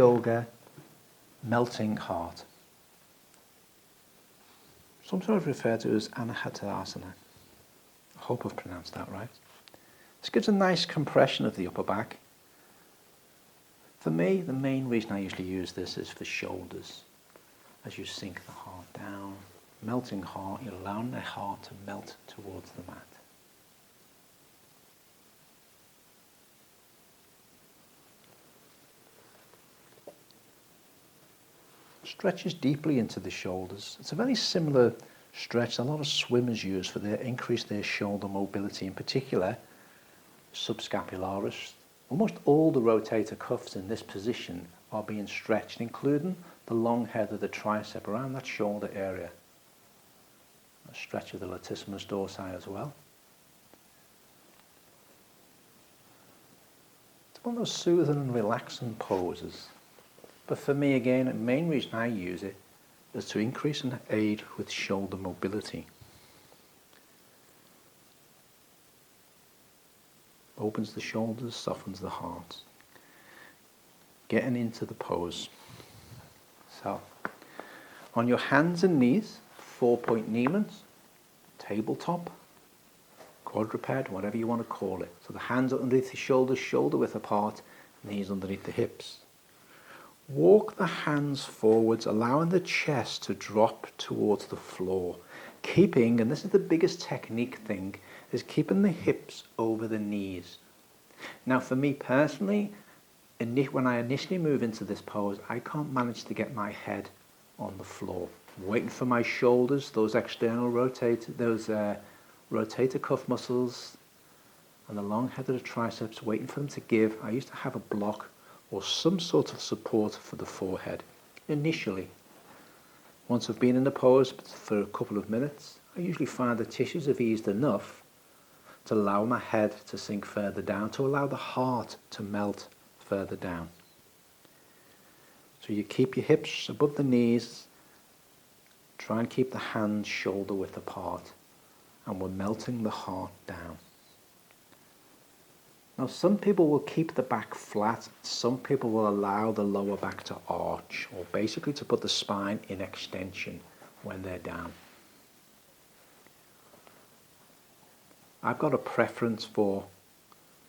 yoga, melting heart. Sometimes referred to as anahata asana. I hope I've pronounced that right. This gives a nice compression of the upper back. For me, the main reason I usually use this is for shoulders. As you sink the heart down, melting heart, you're allowing the heart to melt towards the mat. Stretches deeply into the shoulders. It's a very similar stretch a lot of swimmers use for increase their shoulder mobility, in particular subscapularis. Almost all the rotator cuffs in this position are being stretched, including the long head of the tricep around that shoulder area. A stretch of the latissimus dorsi as well. It's one of those soothing and relaxing poses. But for me, again, the main reason I use it is to increase and aid with shoulder mobility. Opens the shoulders, softens the heart. Getting into the pose. So, on your hands and knees, 4-point kneelings, tabletop, quadruped, whatever you want to call it. So the hands underneath the shoulders, shoulder width apart, knees underneath the hips. Walk the hands forwards, allowing the chest to drop towards the floor. Keeping, and this is the biggest technique thing, is keeping the hips over the knees. Now for me personally, when I initially move into this pose, I can't manage to get my head on the floor. I'm waiting for my shoulders, those external rotator cuff muscles, and the long head of the triceps, waiting for them to give. I used to have a block or some sort of support for the forehead initially. Once I've been in the pose for a couple of minutes, I usually find the tissues have eased enough to allow my head to sink further down, to allow the heart to melt further down. So you keep your hips above the knees, try and keep the hands shoulder width apart, and we're melting the heart down. Now some people will keep the back flat, some people will allow the lower back to arch, or basically to put the spine in extension when they're down. I've got a preference for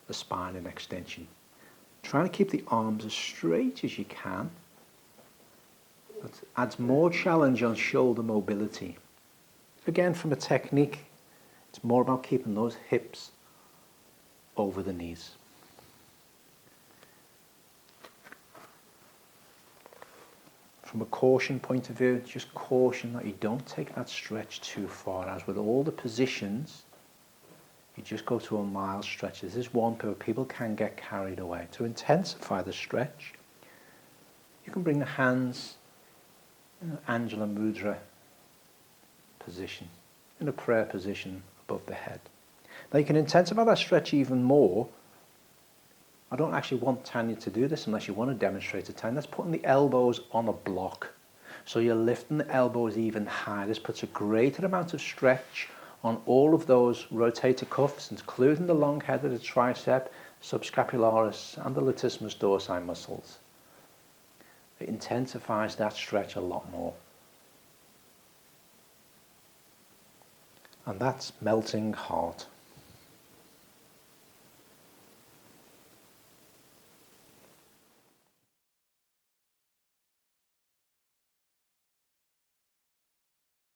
the spine in extension. Trying to keep the arms as straight as you can. That adds more challenge on shoulder mobility. Again, from a technique, it's more about keeping those hips over the knees. From a caution point of view, just caution that you don't take that stretch too far. As with all the positions, you just go to a mild stretch. This is one where people can get carried away. To intensify the stretch, you can bring the hands in an Anjala Mudra position, in a prayer position above the head. Now you can intensify that stretch even more. I don't actually want Tanya to do this unless you want to demonstrate it, Tanya. That's putting the elbows on a block. So you're lifting the elbows even higher. This puts a greater amount of stretch on all of those rotator cuffs, including the long head of the tricep, subscapularis, and the latissimus dorsi muscles. It intensifies that stretch a lot more. And that's melting heart.